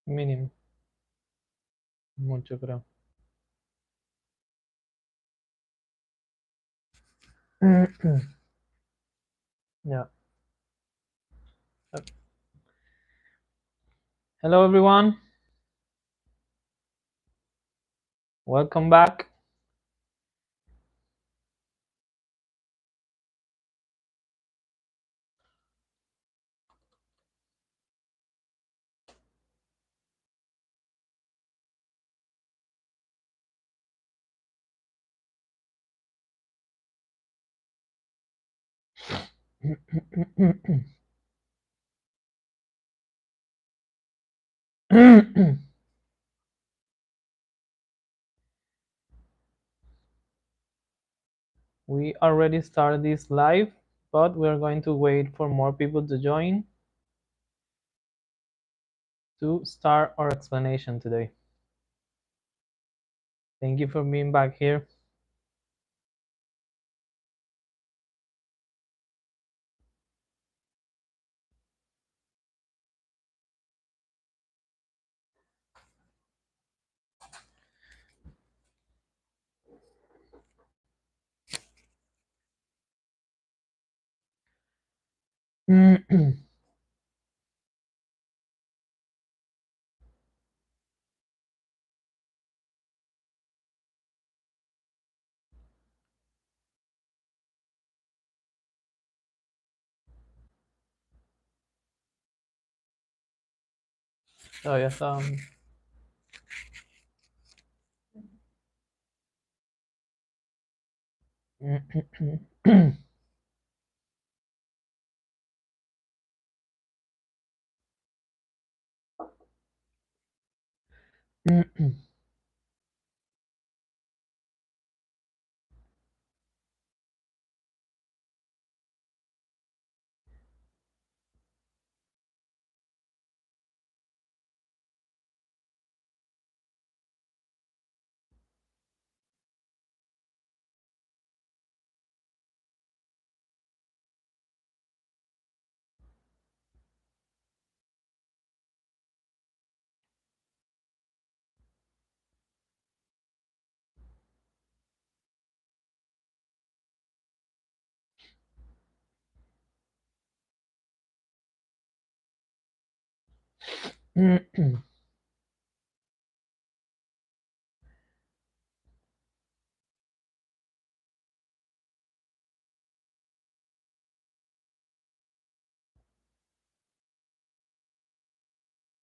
Mínimo. Mucho, creo. Yeah. Hello, everyone. Welcome back. We already started this live, but we're going to wait for more people to join to start our explanation today. Thank you for being back here. So yes,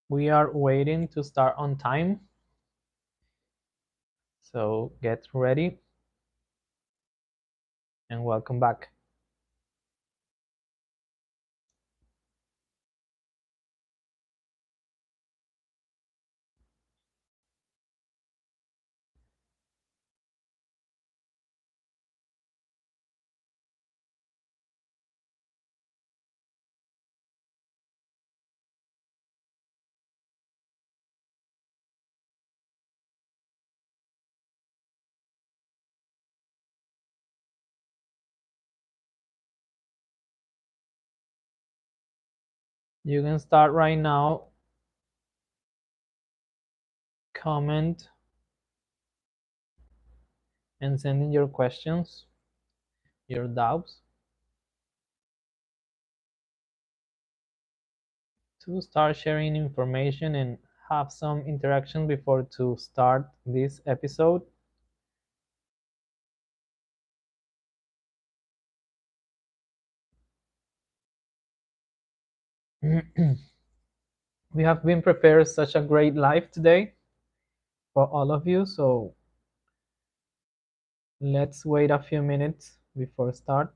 we are waiting to start on time. So get ready and welcome back. You can start right now. Comment and send in your questions, your doubts, to start sharing information and have some interaction before to start this episode. We have been prepared such a great live today for all of you, so let's wait a few minutes before start.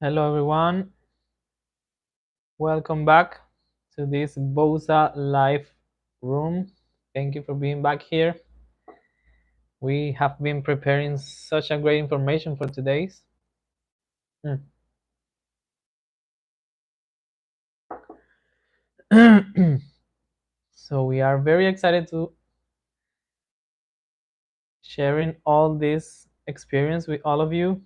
Hello, everyone. Welcome back to this Bossa Live room. Thank you for being back here. We have been preparing such a great information for today's. So we are very excited to sharing all this experience with all of you.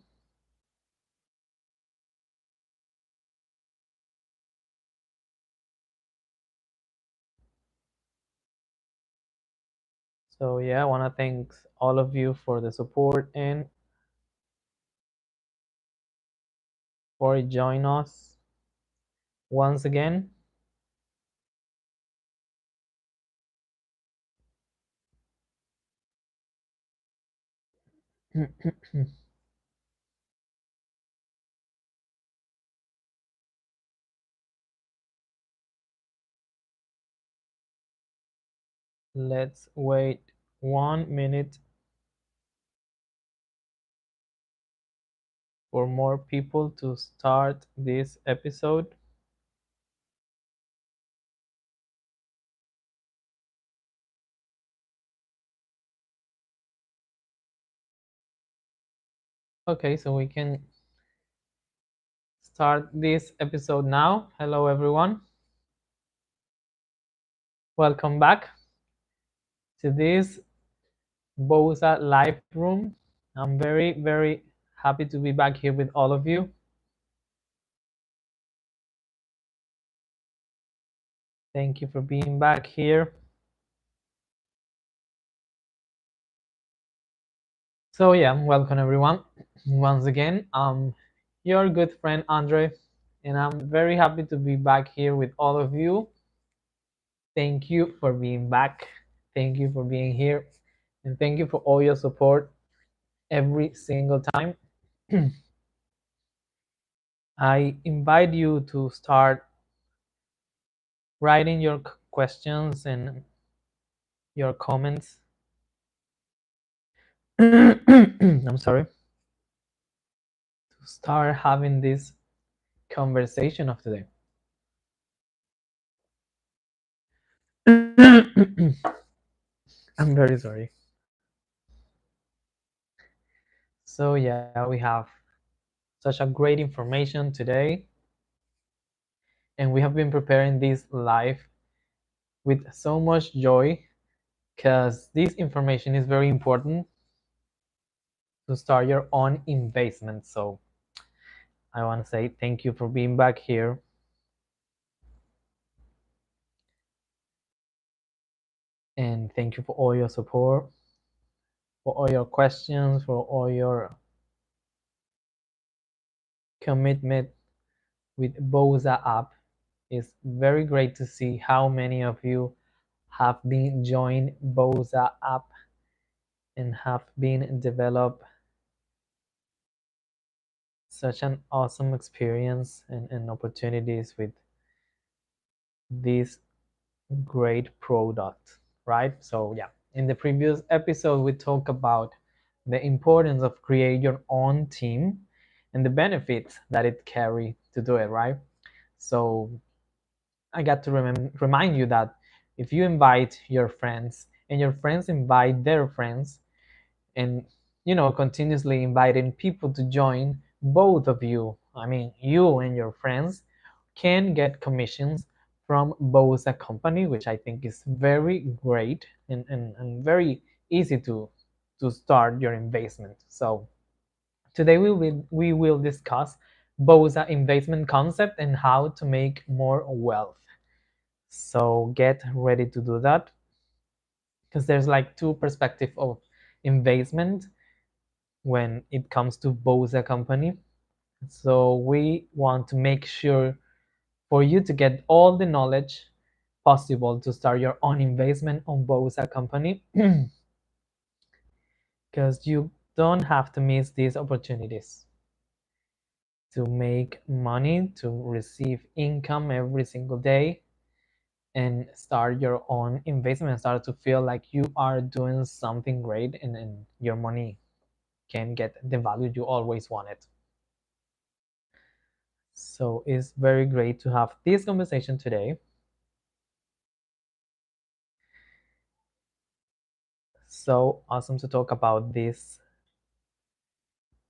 So yeah, I want to thank all of you for the support and for joining us once again. Let's wait 1 minute for more people to start this episode. Okay, so we can start this episode now. Hello, everyone. Welcome back to this Bosa live room. I'm very, very happy to be back here with all of you. Thank you for being back here. So yeah, welcome everyone. Once again, your good friend Andre, and I'm very happy to be back here with all of you. Thank you for being back. Thank you for being here. And thank you for all your support every single time. I invite you to start writing your questions and your comments. I'm sorry. To start having this conversation of today. I'm very sorry. So yeah, we have such a great information today, and we have been preparing this live with so much joy because this information is very important to start your own investment. So I want to say thank you for being back here. And thank you for all your support, for all your questions, for all your commitment with Bosa app. It's very great to see how many of you have been joined Bosa app and have been develop such an awesome experience and opportunities with this great product, right? So yeah, in the previous episode we talked about the importance of create your own team and the benefits that it carry to do it, right? So I got to remind you that if you invite your friends and your friends invite their friends, and continuously inviting people to join, both of you, I mean you and your friends, can get commissions from both a company, which I think is very great and very easy to start your investment. So today we will discuss both investment concept and how to make more wealth. So get ready to do that, because there's like two perspectives of investment when it comes to Bosa company. So we want to make sure for you to get all the knowledge possible to start your own investment on Bosa company, because you don't have to miss these opportunities to make money, to receive income every single day, and start your own investment and start to feel like you are doing something great, and your money can get the value you always wanted. So it's very great to have this conversation today. So awesome to talk about these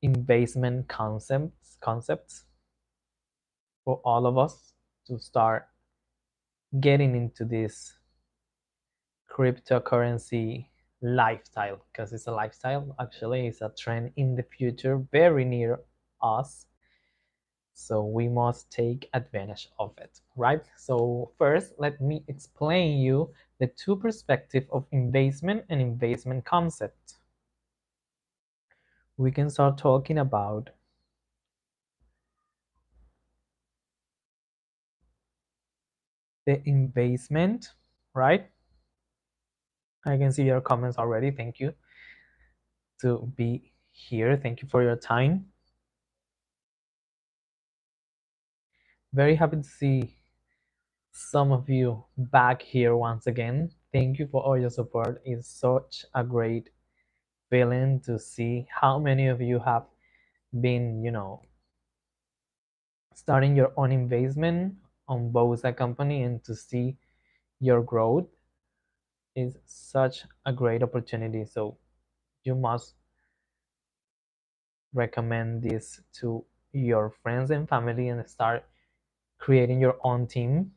investment concepts for all of us to start getting into this cryptocurrency lifestyle, because it's a lifestyle. Actually, it's a trend in the future very near us, so we must take advantage of it, right? So first, let me explain you the two perspectives of investment and investment concept. We can start talking about the investment, right? I can see your comments already. Thank you to be here. Thank you for your time. Very happy to see some of you back here once again. Thank you for all your support. It's such a great feeling to see how many of you have been, starting your own investment on Bossa company, and to see your growth is such a great opportunity. So you must recommend this to your friends and family and start creating your own team.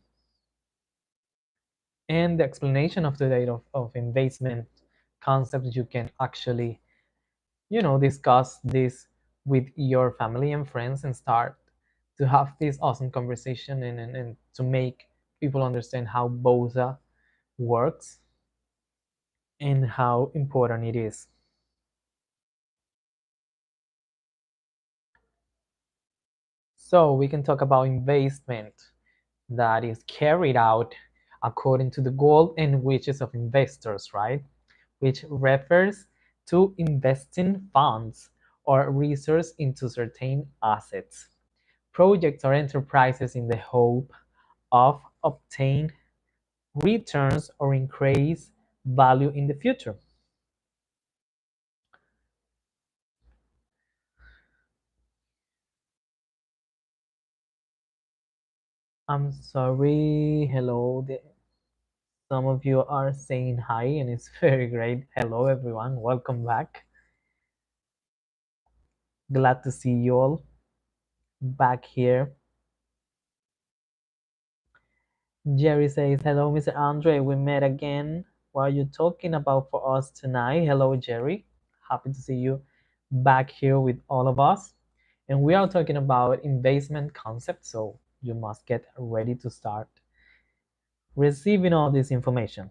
And the explanation of today of investment concepts, you can actually discuss this with your family and friends and start to have this awesome conversation, and to make people understand how Bosa works and how important it is. So we can talk about investment that is carried out according to the goal and wishes of investors, right? Which refers to investing funds or resources into certain assets, projects, or enterprises in the hope of obtain returns or increase value in the future. I'm sorry. Hello. Some of you are saying hi, and it's very great. Hello, everyone. Welcome back. Glad to see you all back here. Jerry says, hello, Mr. Andre. We met again. What are you talking about for us tonight? Hello, Jerry. Happy to see you back here with all of us. And we are talking about investment concept. So you must get ready to start receiving all this information.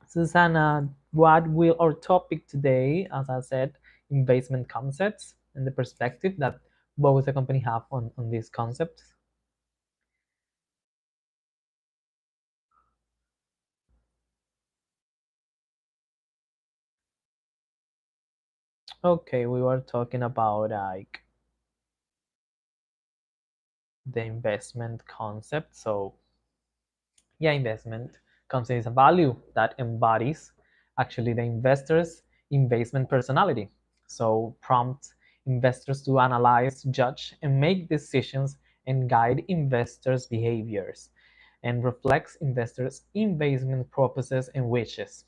Susanna, what will our topic today? As I said, investment concepts and the perspective that both the company have on these concepts. Okay, we were talking about like the investment concept. So yeah, investment concept is a value that embodies actually the investor's investment personality. So prompts investors to analyze, judge, and make decisions, and guide investors' behaviors, and reflects investors' investment purposes and wishes.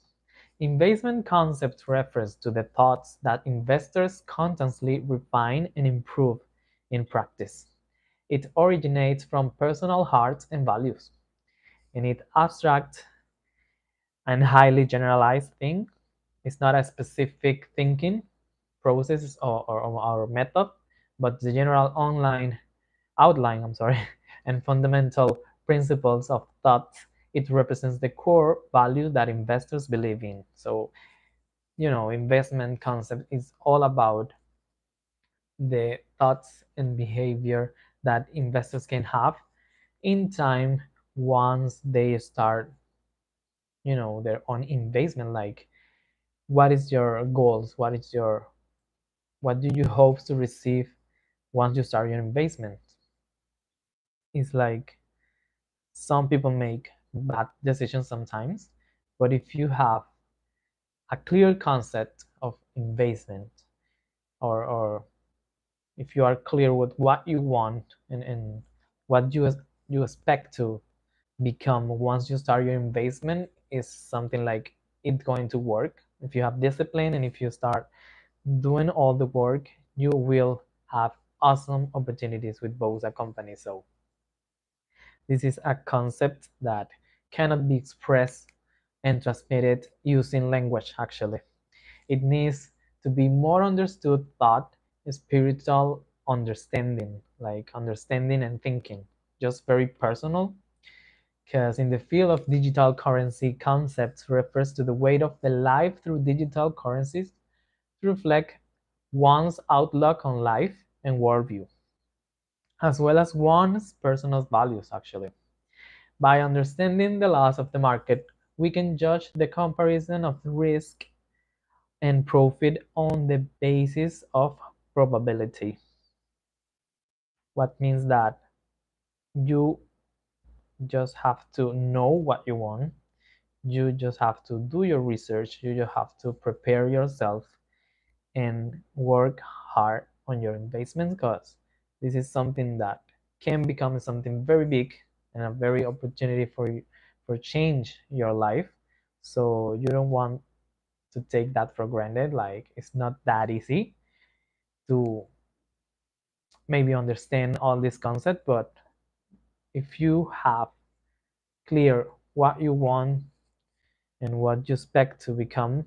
Investment concept refers to the thoughts that investors constantly refine and improve in practice. It originates from personal hearts and values, and it abstract and highly generalized thing. It's not a specific thinking process or method, but the general online outline, I'm sorry, and fundamental principles of thought. It represents the core values that investors believe in. So, investment concept is all about the thoughts and behavior that investors can have in time once they start, their own investment. Like, what is your goals? What do you hope to receive once you start your investment? It's like some people make bad decisions sometimes, but if you have a clear concept of investment, or if you are clear with what you want and what you expect to become once you start your investment, is something like it's going to work. If you have discipline and if you start doing all the work, you will have awesome opportunities with Bosa company. So this is a concept that cannot be expressed and transmitted using language actually. It needs to be more understood thought, spiritual understanding, like understanding and thinking, just very personal. Because in the field of digital currency, concepts refers to the way of the life through digital currencies to reflect one's outlook on life and worldview, as well as one's personal values actually. By understanding the laws of the market, we can judge the comparison of risk and profit on the basis of probability. What means that you just have to know what you want. You just have to do your research. You just have to prepare yourself and work hard on your investments, because this is something that can become something very big and a very opportunity for you for change your life. So you don't want to take that for granted. Like it's not that easy to maybe understand all this concept, but if you have clear what you want and what you expect to become,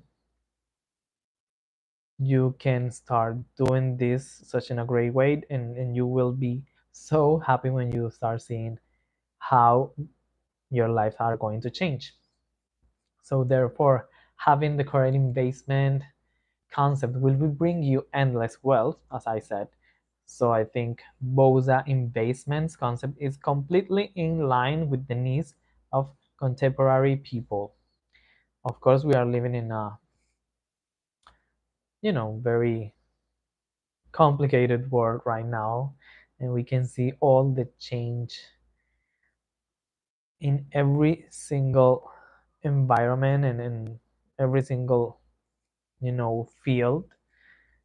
you can start doing this such in a great way, and you will be so happy when you start seeing how your life are going to change. So therefore, having the correct investment concept will bring you endless wealth, as I said. So I think Bosa investments concept is completely in line with the needs of contemporary people. Of course, we are living in a very complicated world right now, and we can see all the change in every single environment and in every single field.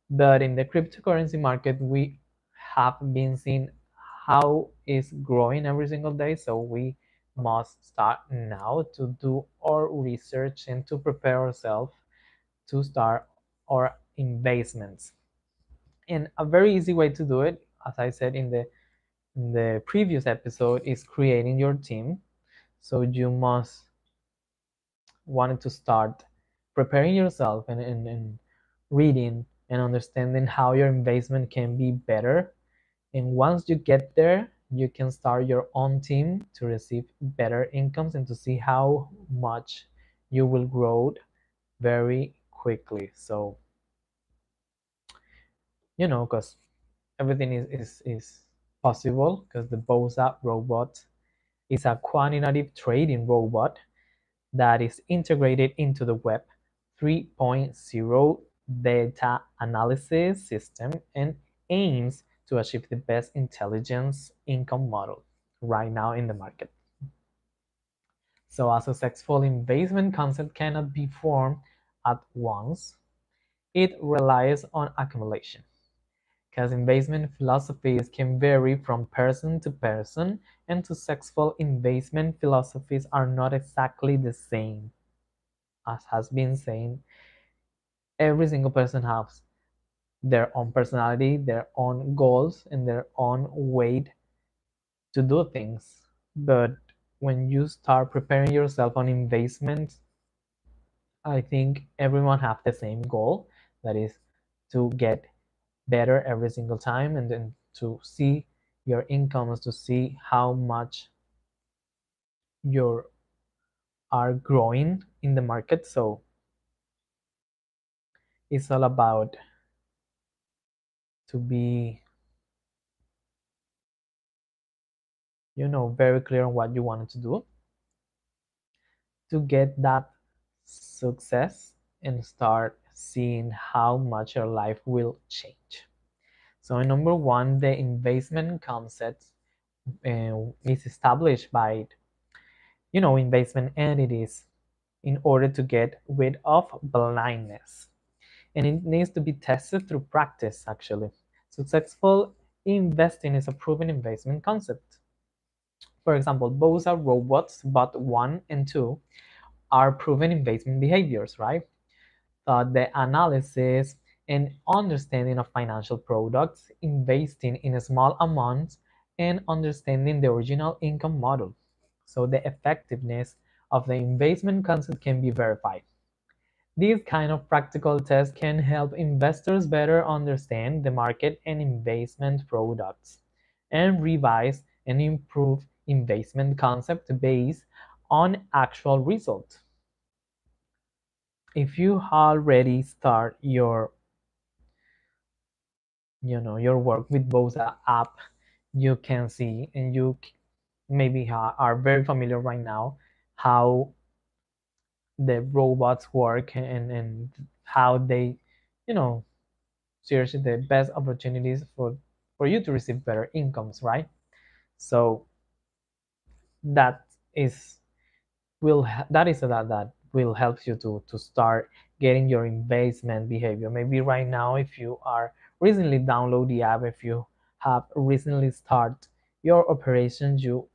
But in the cryptocurrency market, we have been seeing how it's growing every single day. So we must start now to do our research and to prepare ourselves to start our investments. And a very easy way to do it, as I said in the previous episode, is creating your team. So you must want to start preparing yourself and reading and understanding how your investment can be better. And once you get there, you can start your own team to receive better incomes and to see how much you will grow very quickly. So, because everything is possible, because the Bosa robot is a quantitative trading robot that is integrated into the Web 3.0 data analysis system and aims to achieve the best intelligence income model right now in the market. So a successful investment concept cannot be formed at once. It relies on accumulation, because investment philosophies can vary from person to person, and successful investment philosophies are not exactly the same. As has been saying, every single person has their own personality, their own goals, and their own way to do things. But when you start preparing yourself on investments, I think everyone have the same goal, that is to get better every single time, and then to see your incomes, to see how much you are growing in the market. So it's all about to be very clear on what you wanted to do to get that success and start seeing how much your life will change. So number one, the investment concept is established by investment entities in order to get rid of blindness, and it needs to be tested through practice actually. Successful investing is a proven investment concept. For example, Bossa robots, bot 1 and 2, are proven investment behaviors, right? The analysis and understanding of financial products, investing in small amounts, and understanding the original income model. So the effectiveness of the investment concept can be verified. These kind of practical tests can help investors better understand the market and investment products and revise and improve investment concept based on actual results. If you already start your work with Bosa app, you can see and you maybe are very familiar right now how the robots work and how they you know search the best opportunities for you to receive better incomes, right? So that is that will help you to start getting your investment behavior. Maybe right now, if you are recently download the app, if you have recently start your operations, you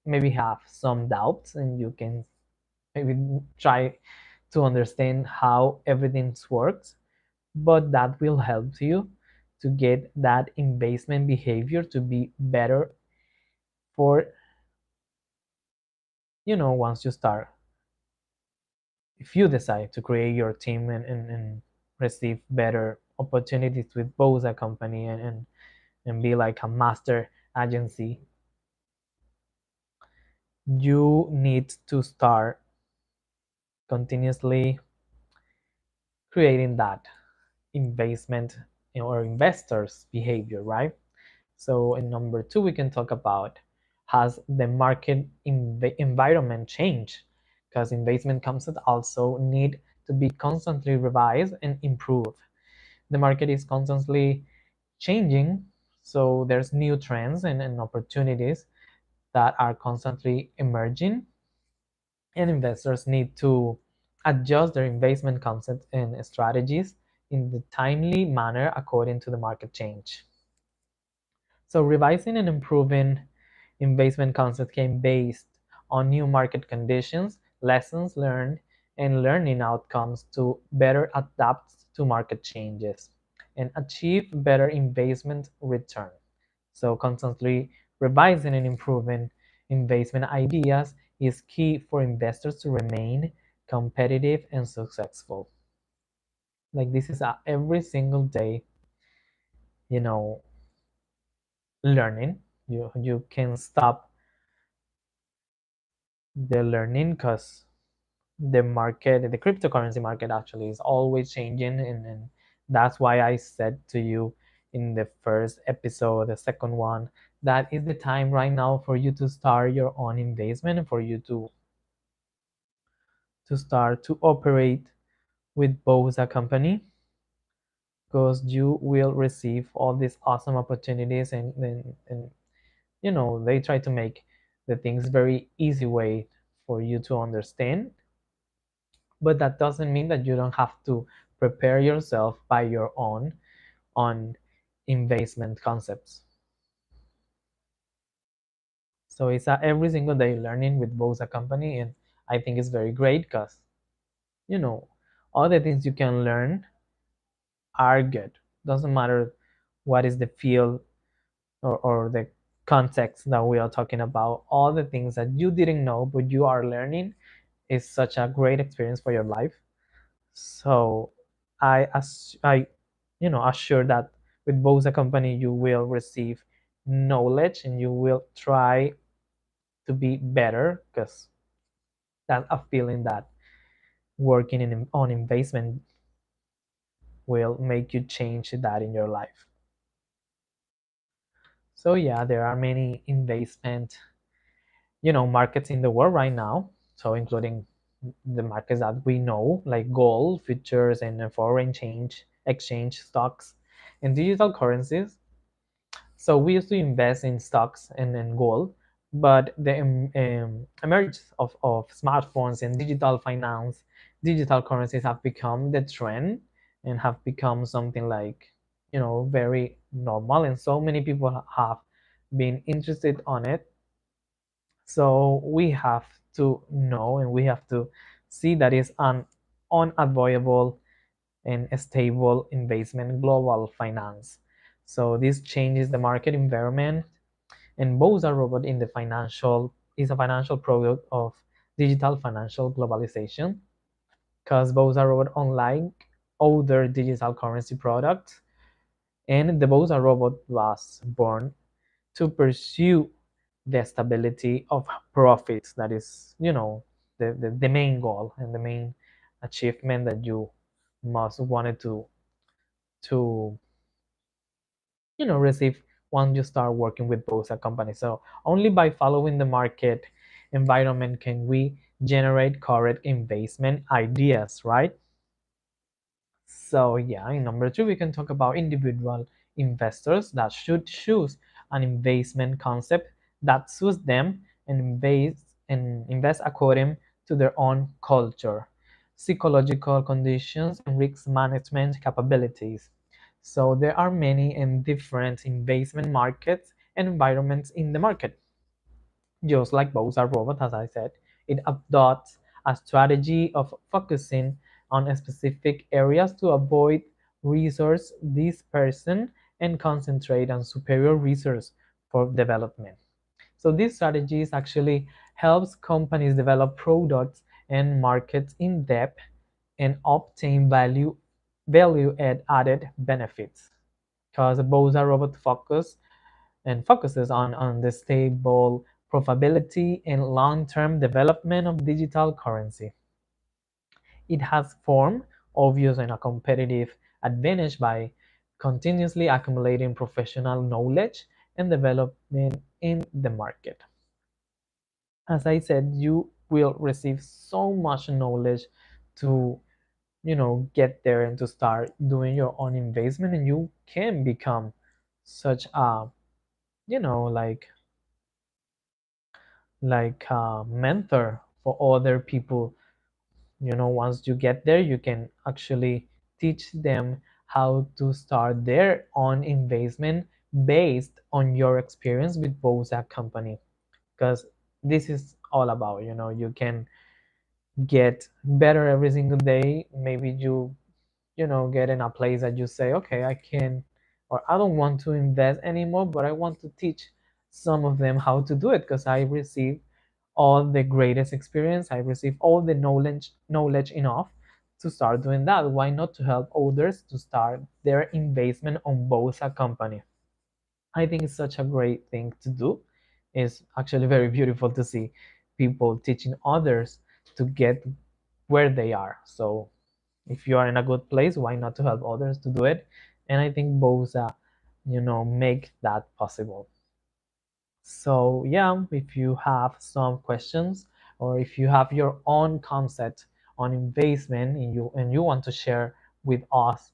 maybe have some doubts and you can maybe try to understand how everything works, but that will help you to get that investment behavior to be better for once you start, if you decide to create your team and receive better opportunities with both a company and be like a master agency, you need to start continuously creating that investment or investors behavior, right? So in number two, we can talk about has the market environment changed? Because investment concepts also need to be constantly revised and improved. The market is constantly changing, so there's new trends and opportunities that are constantly emerging, and investors need to adjust their investment concepts and strategies in the timely manner according to the market change. So revising and improving investment concepts came based on new market conditions, lessons learned, and learning outcomes to better adapt to market changes and achieve better investment return. So constantly revising and improving investment ideas is key for investors to remain competitive and successful. Like this is every single day, you know, learning. You can stop the learning because the cryptocurrency market actually is always changing, and that's why I said to you in the first episode, the second one, that is the time right now for you to start your own investment and for you to start to operate with both a company, because you will receive all these awesome opportunities and they try to make the things very easy way for you to understand, but that doesn't mean that you don't have to prepare yourself by your own on investment concepts. So it's every single day learning with both a company, and I think it's very great because you know all the things you can learn are good. Doesn't matter what is the field or the context that we are talking about. All the things that you didn't know but you are learning is such a great experience for your life. So I assure that with Bosa company you will receive knowledge and you will try to be better, because that's a feeling that working on investment will make you change that in your life. So yeah, there are many investment markets in the world right now, so including the markets that we know like gold futures and foreign exchange stocks and digital currencies. So we used to invest in stocks and in gold, but the emergence of smartphones and digital finance, digital currencies have become the trend and have become something like very normal, and so many people have been interested on it. So we have to know and we have to see that it's an unavoidable and stable investment in global finance. So this changes the market environment, and Boza robot in the financial is a financial product of digital financial globalization, because Boza robot, unlike other digital currency products, and the Boza robot was born to pursue the stability of profits. That is, the main goal and the main achievement that you must wanted to receive once you start working with both a company. So only by following the market environment can we generate correct investment ideas, right? So yeah, in number two, we can talk about individual investors that should choose an investment concept that suits them and invest according to their own culture, psychological conditions, and risk management capabilities. So there are many and different investment markets and environments in the market. Just like both are robots, as I said, it adopts a strategy of focusing on specific areas to avoid resource dispersion and concentrate on superior resource for development. So these strategies actually helps companies develop products and markets in depth and obtain value added benefits, because both are robot focus and focuses on the stable profitability and long-term development of digital currency. It has formed obvious and a competitive advantage by continuously accumulating professional knowledge and development in the market. As I said, you will receive so much knowledge to get there and to start doing your own investment, and you can become such a you know like a mentor for other people. Once you get there, you can actually teach them how to start their own investment based on your experience with both a company, because this is all about, you can get better every single day. Maybe you get in a place that you say, okay, I can, or I don't want to invest anymore, but I want to teach some of them how to do it, because I receive all the greatest experience. I receive all the knowledge enough to start doing that. Why not to help others to start their investment on both a company? I think it's such a great thing to do. It's actually very beautiful to see people teaching others to get where they are. So if you are in a good place, why not to help others to do it? And I think both make that possible. So yeah, if you have some questions, or if you have your own concept on investment and you want to share with us,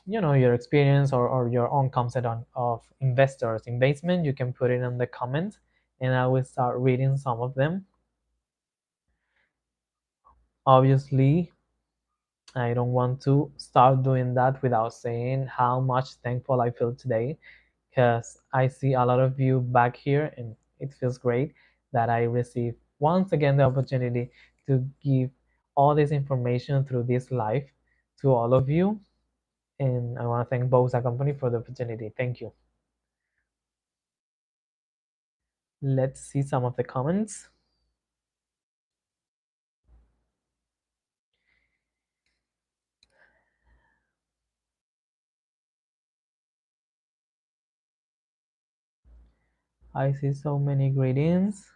your experience, or your own concept of investors investment, you can put it in the comments and I will start reading some of them. Obviously, I don't want to start doing that without saying how much thankful I feel today, because I see a lot of you back here, and it feels great that I receive once again the opportunity to give all this information through this live to all of you. And I want to thank Bosa Company for the opportunity. Thank you. Let's see some of the comments. I see so many greetings,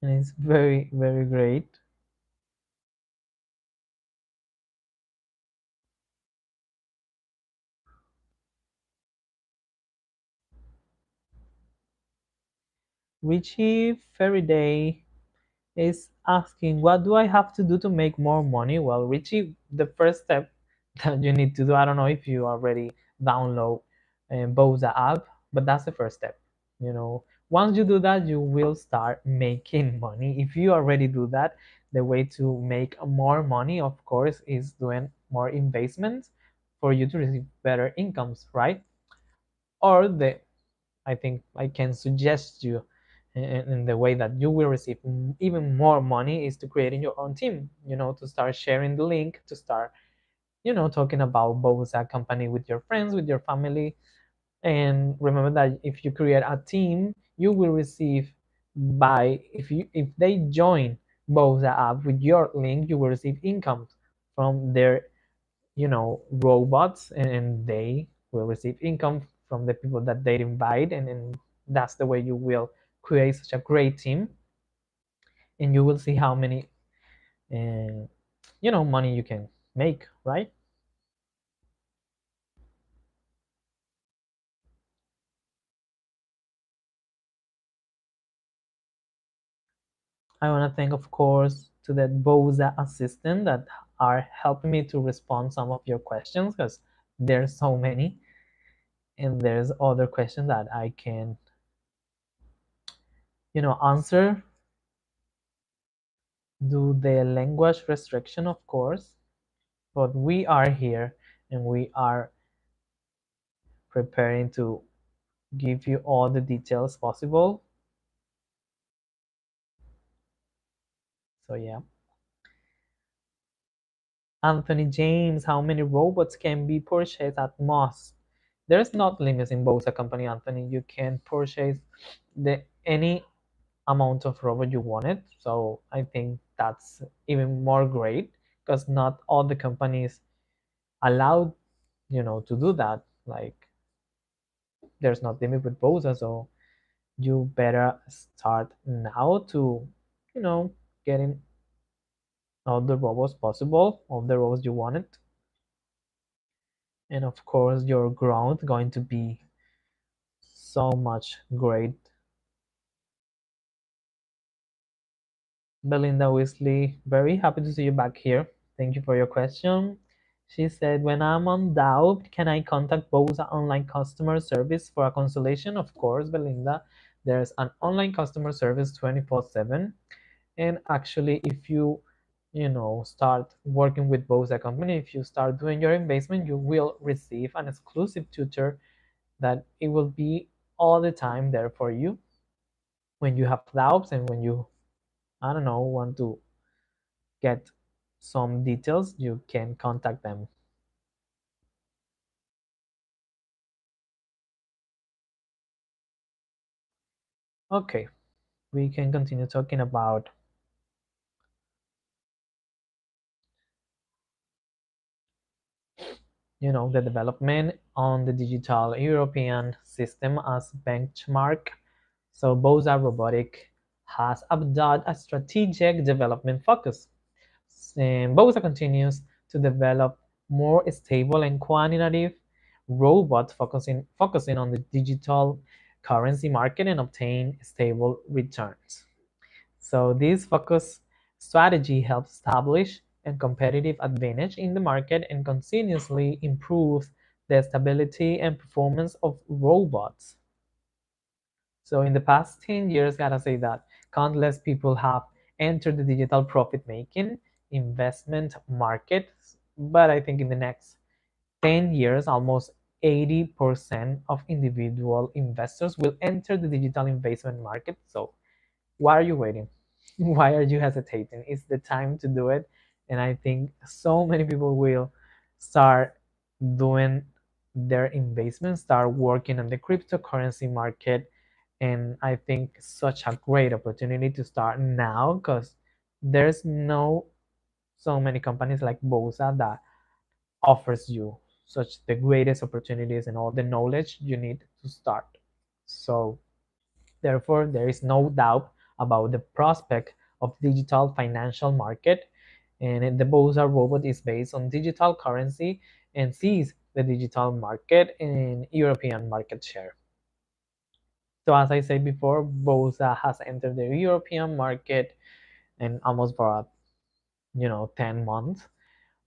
and it's very, very great. Richie Faraday is asking, what do I have to do to make more money? Well, Richie, the first step that you need to do, I don't know if you already download Boza app, but that's the first step. Once you do that, you will start making money. If you already do that, the way to make more money, of course, is doing more investments for you to receive better incomes, right? Or the I think I can suggest you in the way that you will receive even more money is to creating your own team, to start sharing the link, to start, talking about Bosa company with your friends, with your family. And remember that if you create a team, you will receive by if they join Bosa app with your link, you will receive income from their robots, and they will receive income from the people that they invite, and that's the way you will create such a great team, and you will see how many uh, money you can make, right? I want to thank, of course, to the Boza assistant that are helping me to respond some of your questions, because there's so many, and there's other questions that I can answer. Do the language restriction, of course, but we are here and we are preparing to give you all the details possible. So yeah. Anthony James, how many robots can be purchased at most? There's not limits in Bosa company, Anthony. You can purchase the any amount of robot you wanted. So I think that's even more great, because not all the companies allowed to do that. Like, there's not limit with Bosa, so you better start now to you know getting all the robots possible, all the robots you wanted. And of course your growth going to be so much great. Belinda Weasley, very happy to see you back here. Thank you for your question. She said, when I'm on doubt, can I contact Bosa online customer service for a consultation? Of course, Belinda, there's an online customer service 24/7. And actually, if you start working with Bosa company, if you start doing your investment, you will receive an exclusive tutor that it will be all the time there for you when you have doubts, and when you, I don't know, want to get some details, you can contact them. Okay, we can continue talking about the development on the digital European system as benchmark. So Boza Robotic has adopted a strategic development focus. And Boza continues to develop more stable and quantitative robots, focusing on the digital currency market and obtain stable returns. So this focus strategy helps establish a competitive advantage in the market and continuously improves the stability and performance of robots. So in the past 10 years, gotta say that countless people have entered the digital profit making investment market. But I think in the next 10 years, almost 80% of individual investors will enter the digital investment market. So why are you waiting? Why are you hesitating? It's the time to do it. And I think so many people will start doing their investments, start working on the cryptocurrency market. And I think such a great opportunity to start now, because there's no so many companies like Bosa that offers you such the greatest opportunities and all the knowledge you need to start. So therefore, there is no doubt about the prospect of digital financial market, and the Bosa robot is based on digital currency and sees the digital market in European market share. So as I said before, Bosa has entered the European market in almost for 10 months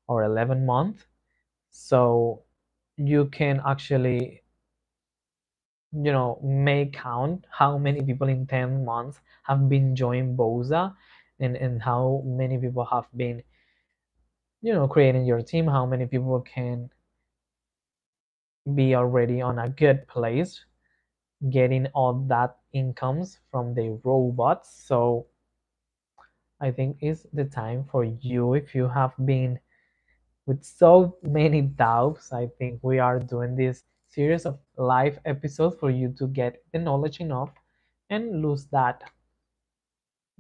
or 11 months. So you can actually may count how many people in 10 months have been joining Boza, and how many people have been creating your team, how many people can be already on a good place, getting all that incomes from the robots. So I think it's the time for you, if you have been with so many doubts. I think we are doing this series of live episodes for you to get the knowledge enough and lose that,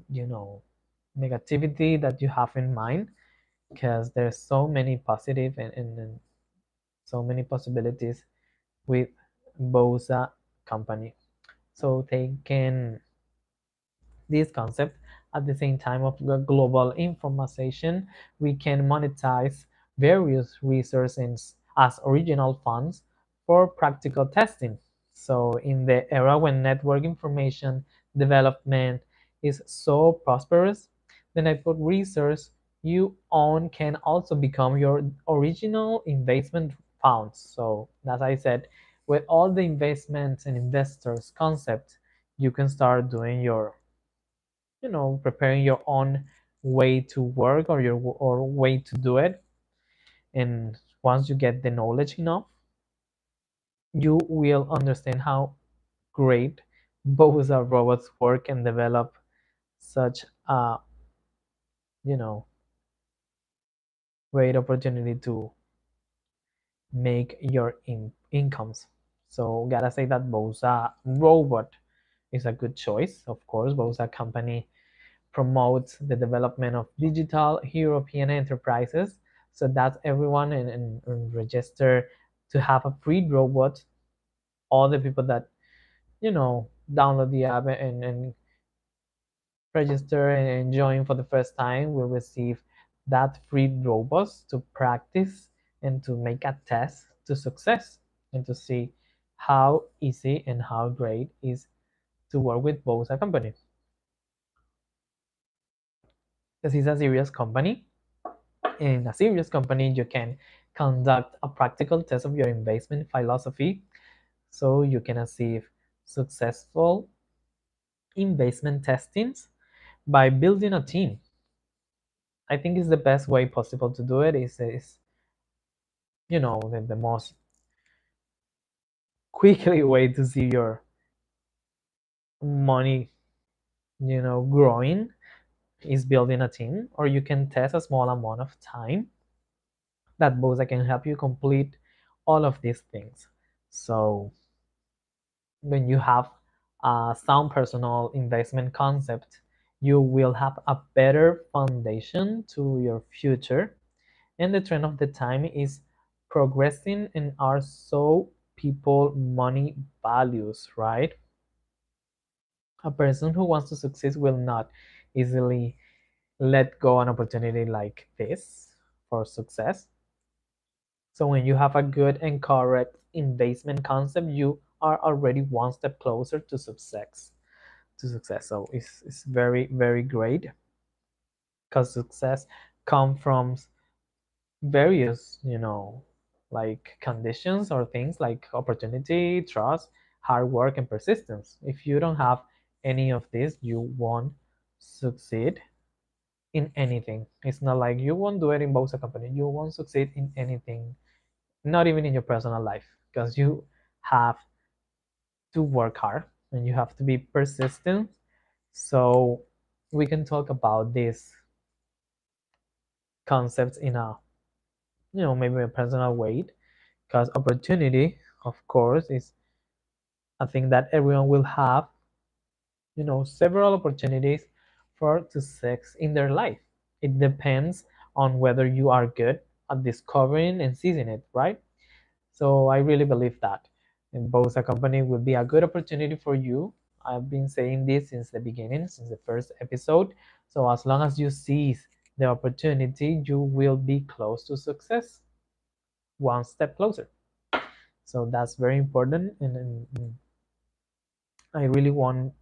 you know, negativity that you have in mind, because there's so many positive and so many possibilities with Bosa company. So they can this concept at the same time of the global information, we can monetize various resources as original funds for practical testing. So in the era when network information development is so prosperous, the network resource you own can also become your original investment funds. So as I said, with all the investments and investors concept, you can start doing your, preparing your own way to work, or your or way to do it. And once you get the knowledge enough, you will understand how great both our robots work and develop such a, you know great opportunity to make your incomes. So gotta say that Bosa robot is a good choice. Of course, Bosa company promotes the development of digital European enterprises. So that's everyone and register to have a free robot. All the people that, download the app and register and join for the first time will receive that free robots to practice and to make a test to success, and to see how easy and how great is to work with both a company. This is a serious company. In a serious company, you can conduct a practical test of your investment philosophy, so you can achieve successful investment testings by building a team. I think it's the best way possible to do it. Is the most quickly way to see your money, growing, is building a team, or you can test a small amount of time that both can help you complete all of these things. So when you have a sound personal investment concept, you will have a better foundation to your future. And the trend of the time is progressing and are so people money values, right? A person who wants to succeed will not easily let go an opportunity like this for success. So when you have a good and correct investment concept, you are already one step closer to success. So it's very, very great, because success comes from various, like conditions or things like opportunity, trust, hard work, and persistence. If you don't have any of this, you won't succeed in anything. It's not like you won't do it in both a company. You won't succeed in anything, not even in your personal life, because you have to work hard and you have to be persistent. So we can talk about these concepts in a, maybe a personal way, because opportunity, of course, is a thing that everyone will have, several opportunities for success in their life. It depends on whether you are good at discovering and seizing it, right? So I really believe that. And Bosa company will be a good opportunity for you. I've been saying this since the beginning, since the first episode. So as long as you seize the opportunity, you will be close to success, one step closer. So that's very important. And I really want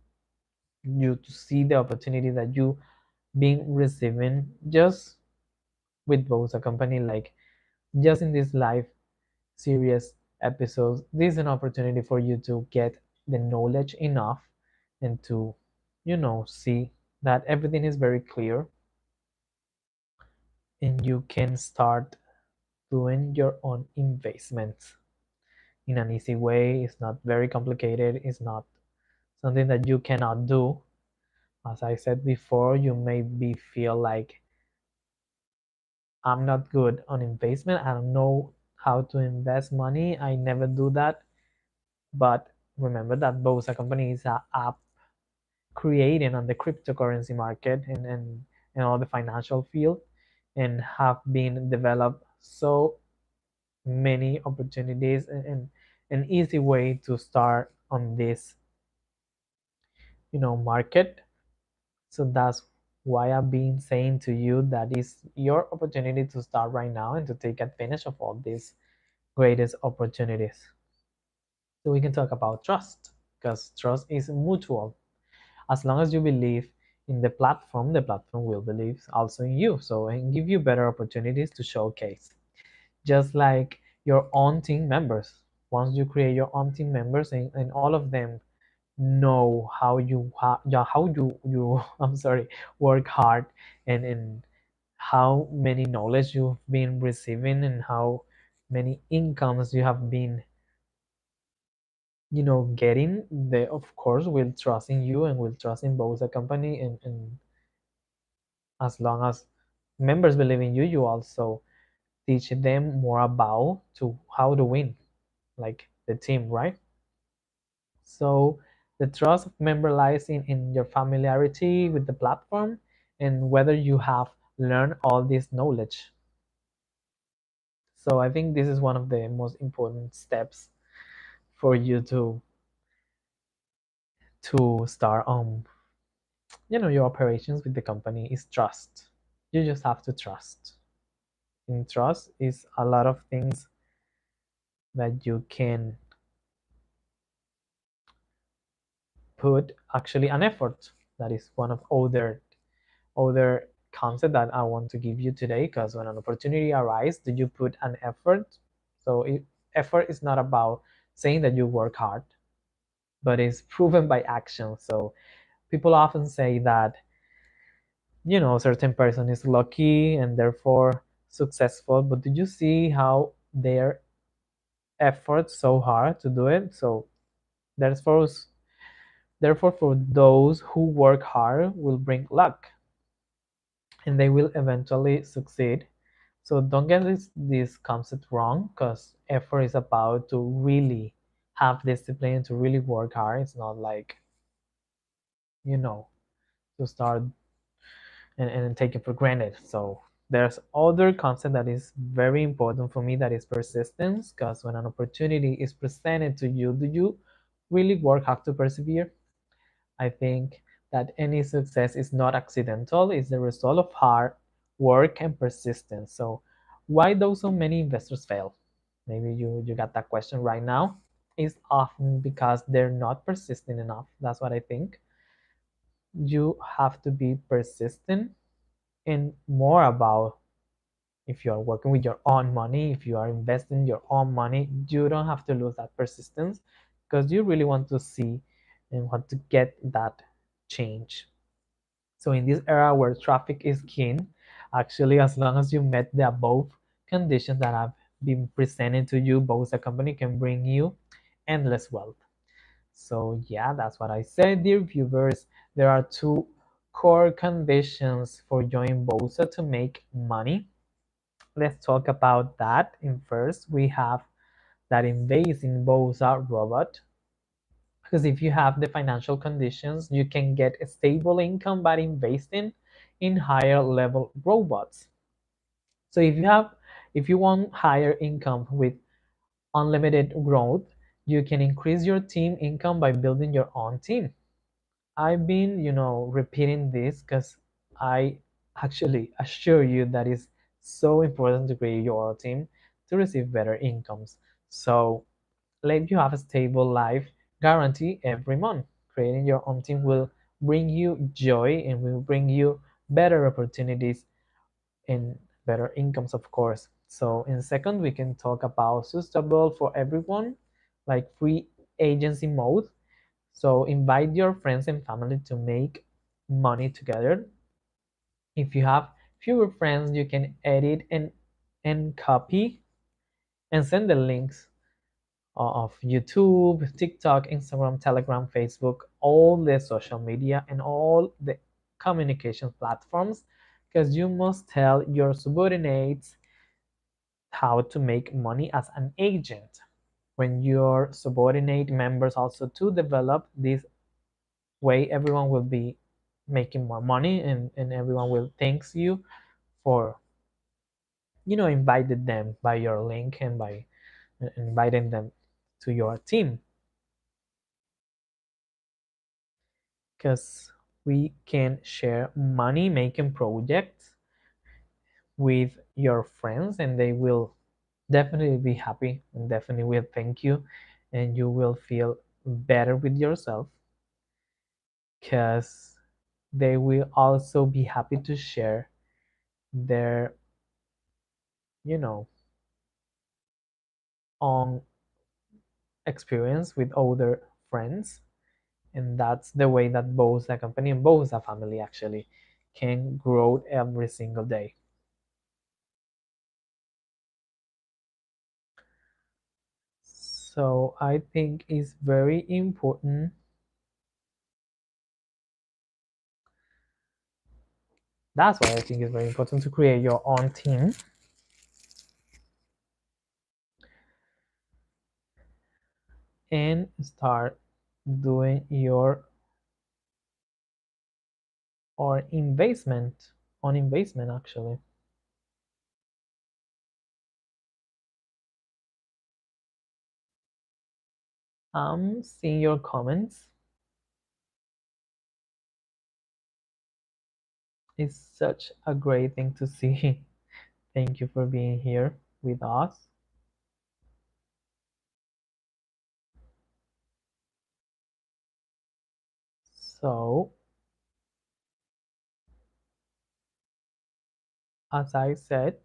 you to see the opportunity that you been receiving just with Bosa company, like just in this live series episodes. This is an opportunity for you to get the knowledge enough and to, see that everything is very clear, and you can start doing your own investments. in an easy way. It's not very complicated. It's not something that you cannot do. As I said before, you maybe feel like I'm not good on investment. I don't know how to invest money. I never do that. But remember that Bosa company is an app created on the cryptocurrency market and all the financial field, and have been developed so many opportunities and an easy way to start on this market. So that's why I've been saying to you that is your opportunity to start right now and to take advantage of all these greatest opportunities. So we can talk about trust, because trust is mutual. As long as you believe in the platform will believe also in you. So and give you better opportunities to showcase. Just like your own team members. Once you create your own team members and all of them know how you I'm sorry, work hard, and how many knowledge you've been receiving and how many incomes you have been getting, they of course will trust in you and will trust in both the company, and as long as members believe in you, you also teach them more about to how to win, like the team, right? So the trust of member lies in your familiarity with the platform and whether you have learned all this knowledge. So I think this is one of the most important steps for you to start your operations with the company is trust. You just have to trust. And trust is a lot of things that you can put actually an effort. That is one of other concept that I want to give you today, because when an opportunity arises, do you put an effort? So effort is not about saying that you work hard, but it's proven by action. So people often say that a certain person is lucky and therefore successful, but did you see how their effort so hard to do it? So therefore therefore for those who work hard will bring luck, and they will eventually succeed. So don't get this concept wrong, because effort is about to really have discipline, to really work hard. It's not like you know to start and take it for granted. So there's other concept that is very important for me, that is persistence, because when an opportunity is presented to you, do you really work hard to persevere? I think that any success is not accidental, it's the result of hard work and persistence. So why do so many investors fail? Maybe you got that question right now. It's often because they're not persistent enough. That's what I think. You have to be persistent, and more about, if you are working with your own money, if you are investing your own money, you don't have to lose that persistence, because you really want to see and want to get that change. So in this era where traffic is king, actually, as long as you met the above conditions that have been presented to you, both a company can bring you endless wealth. So yeah, that's what I said, dear viewers. There are two core conditions for joining Bosa to make money. Let's talk about that. In first, we have that invest in Bosa robot, because if you have the financial conditions, you can get a stable income by investing in higher level robots. So if you want higher income with unlimited growth, you can increase your team income by building your own team. I've been, repeating this because I actually assure you that it's so important to create your own team to receive better incomes. So let you have a stable life guarantee every month. Creating your own team will bring you joy and will bring you better opportunities and better incomes, of course. So in second, we can talk about sustainable for everyone, like free agency mode. So invite your friends and family to make money together. If you have fewer friends, you can edit and copy and send the links of YouTube, TikTok, Instagram, Telegram, Facebook, all the social media and all the communication platforms, because you must tell your subordinates how to make money as an agent. When your subordinate members also to develop this way, everyone will be making more money, and everyone will thanks you for invited them by your link and by inviting them to your team, because we can share money making projects with your friends, and they will definitely be happy and definitely will thank you, and you will feel better with yourself, because they will also be happy to share their you know own experience with other friends. And that's the way that both a company and both a family actually can grow every single day. So I think it's very important. That's why I think it's very important to create your own team and start doing your or investment on investment actually. I'm seeing your comments. It's such a great thing to see. Thank you for being here with us. So, as I said,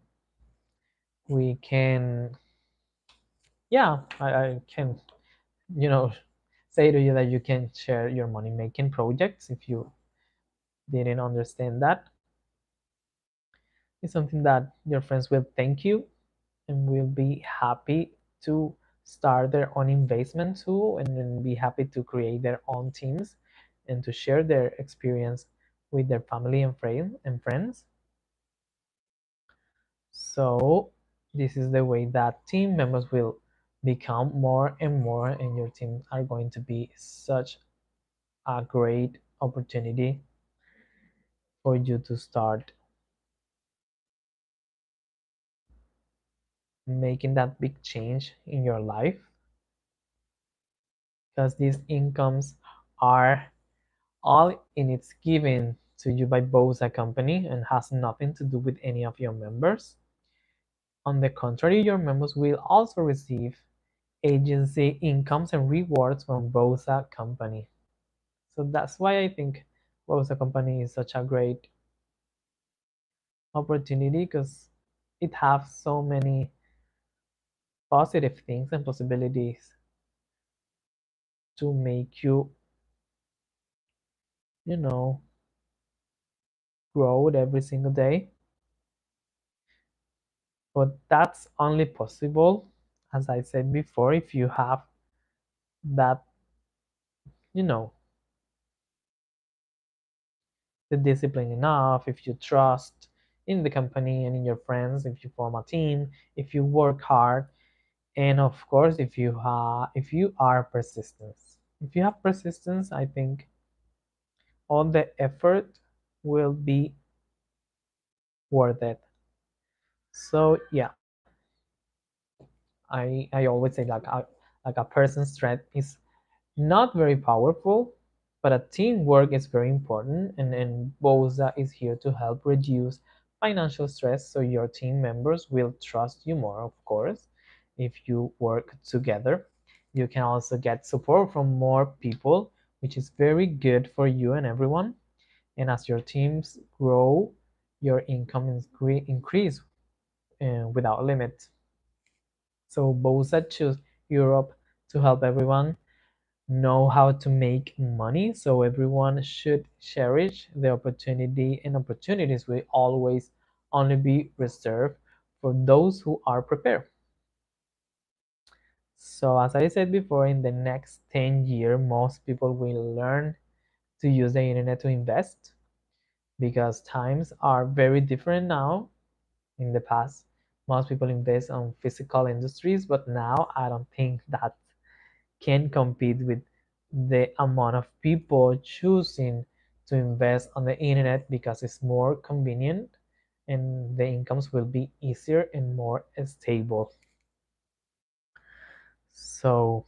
we can, yeah, I can, you know, say to you that you can share your money making projects if you didn't understand that. It's something that your friends will thank you and will be happy to start their own investment too, and then be happy to create their own teams and to share their experience with their family and friends. So this is the way that team members will become more and more, and your team are going to be such a great opportunity for you to start making that big change in your life, because these incomes are all in it's given to you by both a company and has nothing to do with any of your members. On the contrary, your members will also receive agency incomes and rewards from both a company. So that's why I think both a company is such a great opportunity, because it has so many positive things and possibilities to make you, you know, grow every single day. But that's only possible, as I said before, if you have that, you know, the discipline enough, if you trust in the company and in your friends, if you form a team, if you work hard, and of course, if you are persistent. If you have persistence, I think all the effort will be worth it. So yeah, I always say like a person's strength is not very powerful, but a teamwork is very important, and BOSA is here to help reduce financial stress so your team members will trust you more, of course, if you work together. You can also get support from more people, which is very good for you and everyone. And as your teams grow, your income increase without limit. So BOSA choose Europe to help everyone know how to make money, so everyone should cherish the opportunity, and opportunities will always only be reserved for those who are prepared. So as I said before, in the next 10 years, most people will learn to use the internet to invest because times are very different now. In the past, most people invest on physical industries, but now I don't think that can compete with the amount of people choosing to invest on the internet because it's more convenient and the incomes will be easier and more stable. So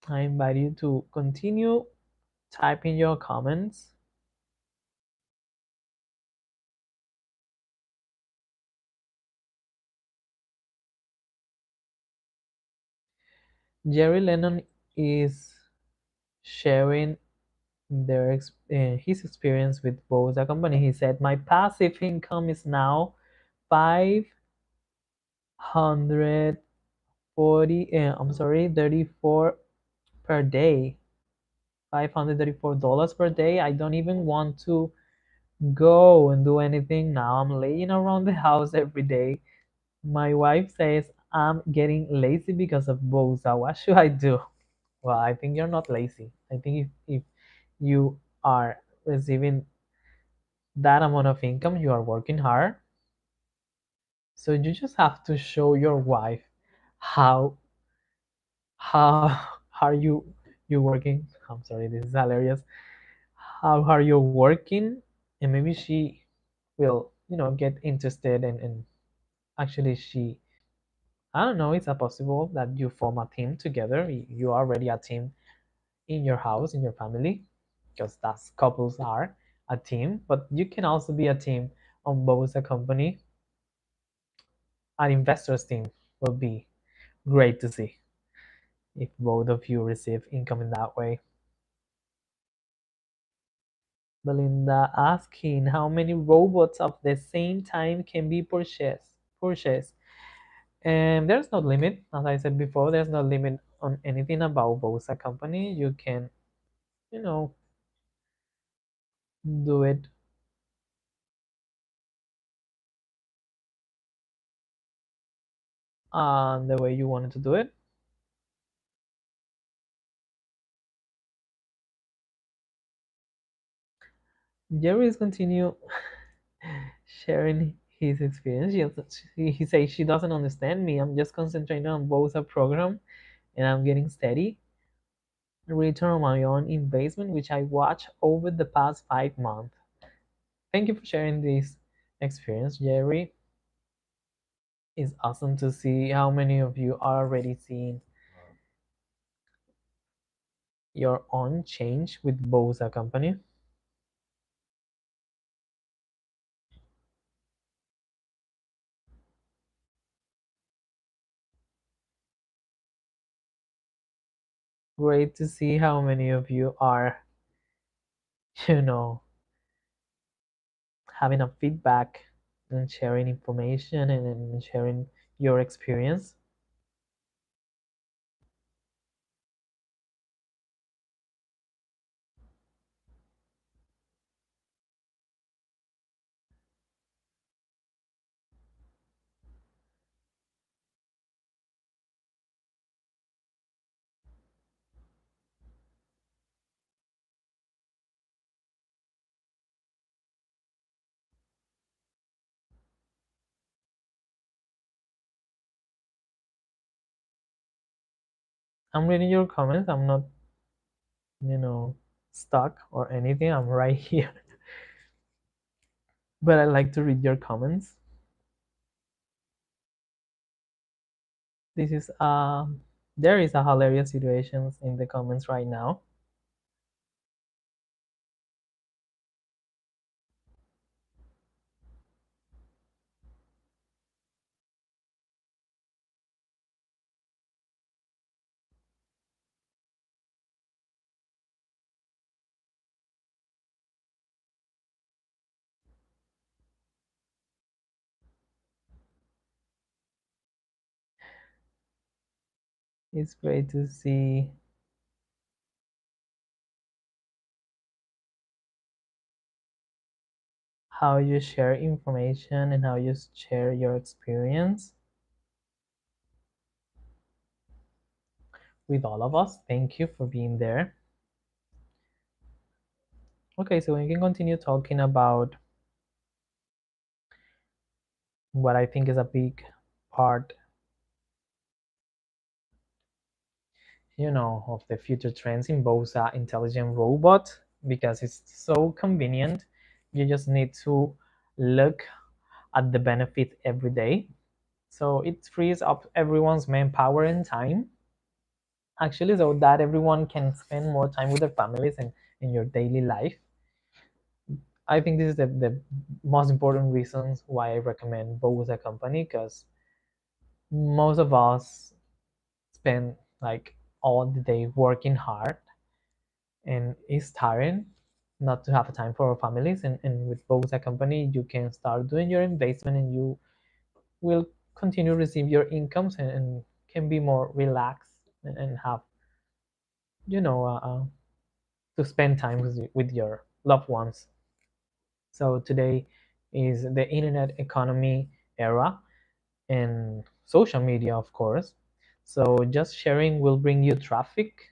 I invite you to continue typing your comments. Jerry Lennon is sharing his experience with Bosa company. He said, "My passive income is now 540. I'm sorry, 34 per day. $534 per day. I don't even want to go and do anything now. I'm laying around the house every day. My wife says I'm getting lazy because of Bosa. What should I do?" Well, I think you're not lazy. I think if you are receiving that amount of income, you are working hard. So you just have to show your wife how how are you working. I'm sorry, this is hilarious. How are you working? And maybe she will, get interested and actually she, I don't know, it's a possible that you form a team together. You are already a team in your house, in your family, because that's couples are a team, but you can also be a team on both a company. An investors team will be great to see if both of you receive income in that way. Belinda asking how many robots of the same time can be purchased. And there's no limit. As I said before, there's no limit on anything about Bosa company. You can, you know, do it the way you wanted to do it. Jerry is continue sharing his experience. He says she doesn't understand me. I'm just concentrating on Bosa program and I'm getting steady return on my own investment, which I watched over the past 5 months. Thank you for sharing this experience, Jerry. It's awesome to see how many of you are already seeing your own change with Bosa company. Great to see how many of you are, you know, having a feedback and sharing information and sharing your experience. I'm reading your comments. I'm not, you know, stuck or anything. I'm right here. But I like to read your comments. This is there is a hilarious situations in the comments right now. It's great to see how you share information and how you share your experience with all of us. Thank you for being there. Okay, so we can continue talking about what I think is a big part, of the future trends in Bosa intelligent robot, because it's so convenient. You just need to look at the benefit every day. So it frees up everyone's manpower and time, actually, so that everyone can spend more time with their families and in your daily life. I think this is the most important reasons why I recommend Bosa company, because most of us spend like all the day working hard, and it's tiring not to have time for our families. And with Bosa company, you can start doing your investment, and you will continue to receive your incomes, and can be more relaxed, and have, to spend time with your loved ones. So today is the internet economy era, and social media, of course. So just sharing will bring you traffic,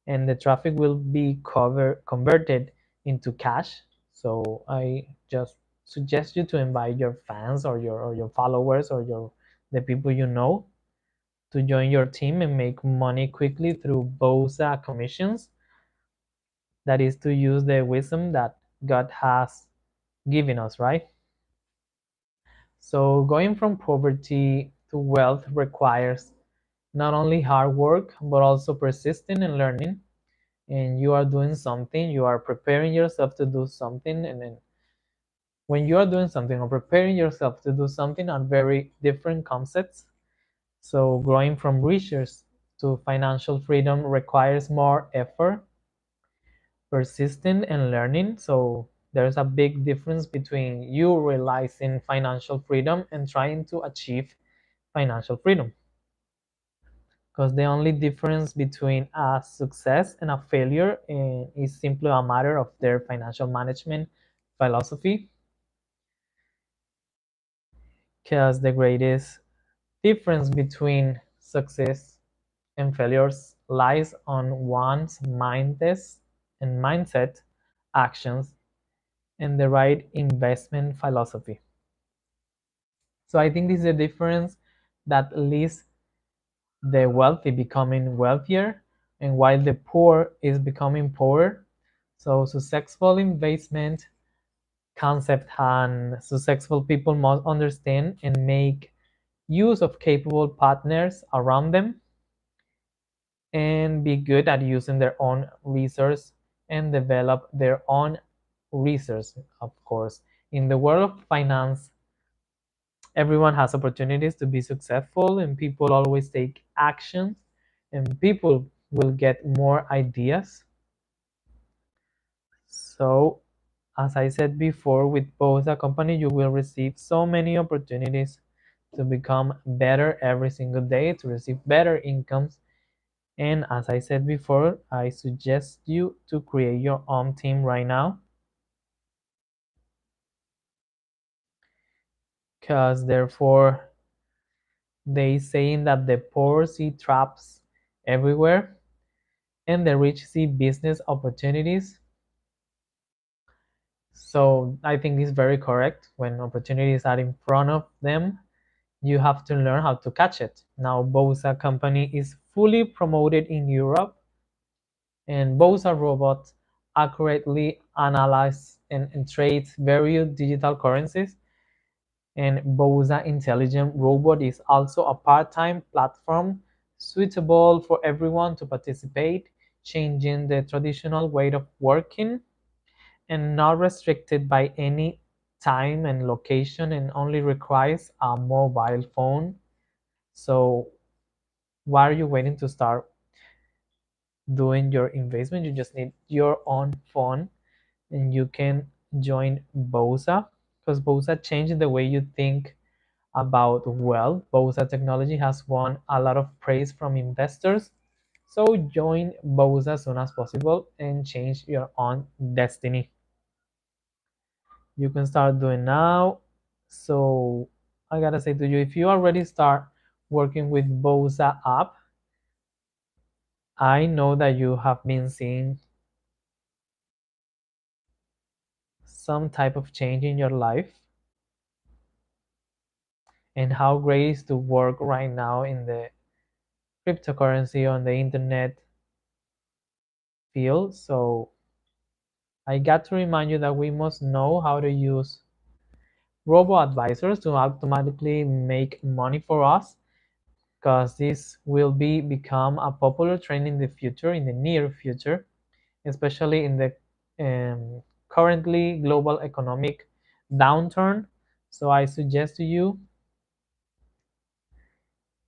and the traffic will be converted into cash. So I just suggest you to invite your fans, or your followers, or the people you know, to join your team and make money quickly through Bosa commissions. That is, to use the wisdom that God has given us, right? So going from poverty to wealth requires not only hard work, but also persisting and learning. And you are doing something, you are preparing yourself to do something. And then when you are doing something or preparing yourself to do something, are very different concepts. So growing from riches to financial freedom requires more effort, persistent, and learning. So there's a big difference between you realizing financial freedom and trying to achieve financial freedom. Because the only difference between a success and a failure, is simply a matter of their financial management philosophy. Because the greatest difference between success and failures lies on one's mindset, actions, and the right investment philosophy. So I think this is a difference that leads the wealthy becoming wealthier, and while the poor is becoming poorer. So successful investment concept, and successful people must understand and make use of capable partners around them, and be good at using their own resource and develop their own resource, of course. In the world of finance, everyone has opportunities to be successful, and people always take action, and people will get more ideas. So as I said before, with Bosa company, you will receive so many opportunities to become better every single day, to receive better incomes. And as I said before, I suggest you to create your own team right now, because therefore they saying that the poor see traps everywhere, and the rich see business opportunities. So I think it's very correct. When opportunities are in front of them, you have to learn how to catch it. Now, Bosa company is fully promoted in Europe, and Bosa robots accurately analyze and trade various digital currencies. And Bosa Intelligent Robot is also a part-time platform suitable for everyone to participate, changing the traditional way of working, and not restricted by any time and location, and only requires a mobile phone. So why are you waiting to start doing your investment? You just need your own phone, and you can join Bosa, because Bosa changed the way you think about wealth. Bosa technology has won a lot of praise from investors. So join Bosa as soon as possible and change your own destiny. You can start doing now. So I gotta say to you, if you already start working with Bosa app, I know that you have been seeing some type of change in your life and how great it is to work right now in the cryptocurrency on the internet field. So I got to remind you that we must know how to use robo advisors to automatically make money for us, because this will become a popular trend in the future, in the near future, especially in the currently global economic downturn. So I suggest to you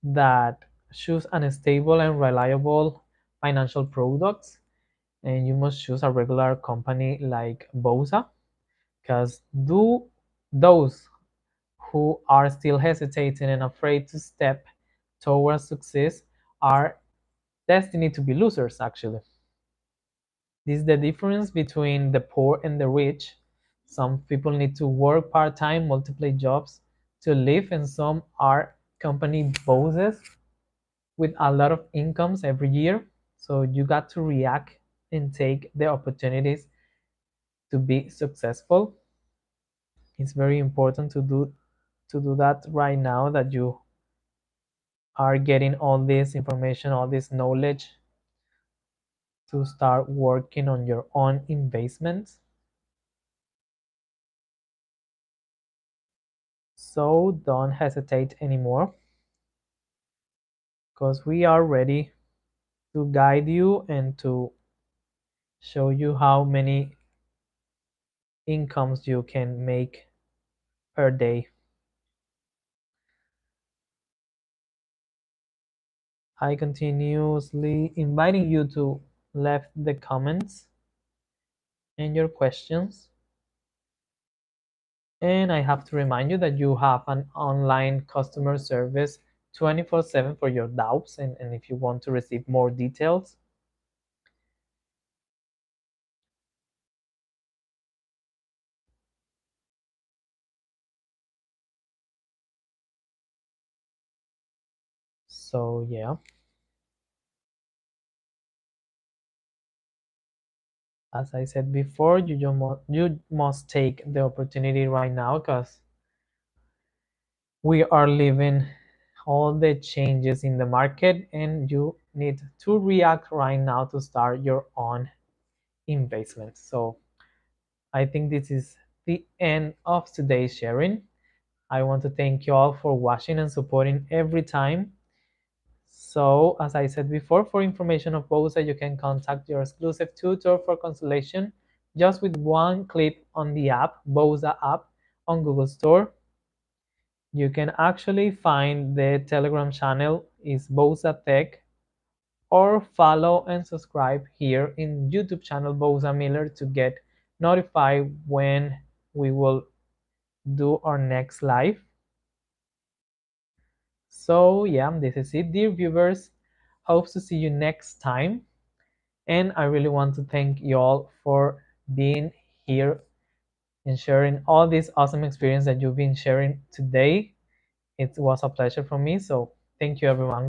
that choose an stable and reliable financial products, and you must choose a regular company like Bosa, because do those who are still hesitating and afraid to step towards success are destined to be losers actually. This is the difference between the poor and the rich. Some people need to work part-time, multiple jobs to live, and some are company bosses with a lot of incomes every year. So you got to react and take the opportunities to be successful. It's very important to do that right now, that you are getting all this information, all this knowledge, to start working on your own investments. So don't hesitate anymore, because we are ready to guide you and to show you how many incomes you can make per day. I continuously inviting you to leave the comments and your questions. And I have to remind you that you have an online customer service 24/7 for your doubts, and if you want to receive more details. So yeah, as I said before, you must take the opportunity right now, because we are living all the changes in the market, and you need to react right now to start your own investment. So I think this is the end of today's sharing. I want to thank you all for watching and supporting every time. So, as I said before, for information of Bosa, you can contact your exclusive tutor for consultation just with one click on the app, Bosa app, on Google Store. You can actually find the Telegram channel is Bosa Tech, or follow and subscribe here in YouTube channel Bossa-Miller to get notified when we will do our next live. So yeah, this is it, dear viewers. Hope to see you next time. And I really want to thank you all for being here and sharing all this awesome experience that you've been sharing today. It was a pleasure for me. So thank you, everyone.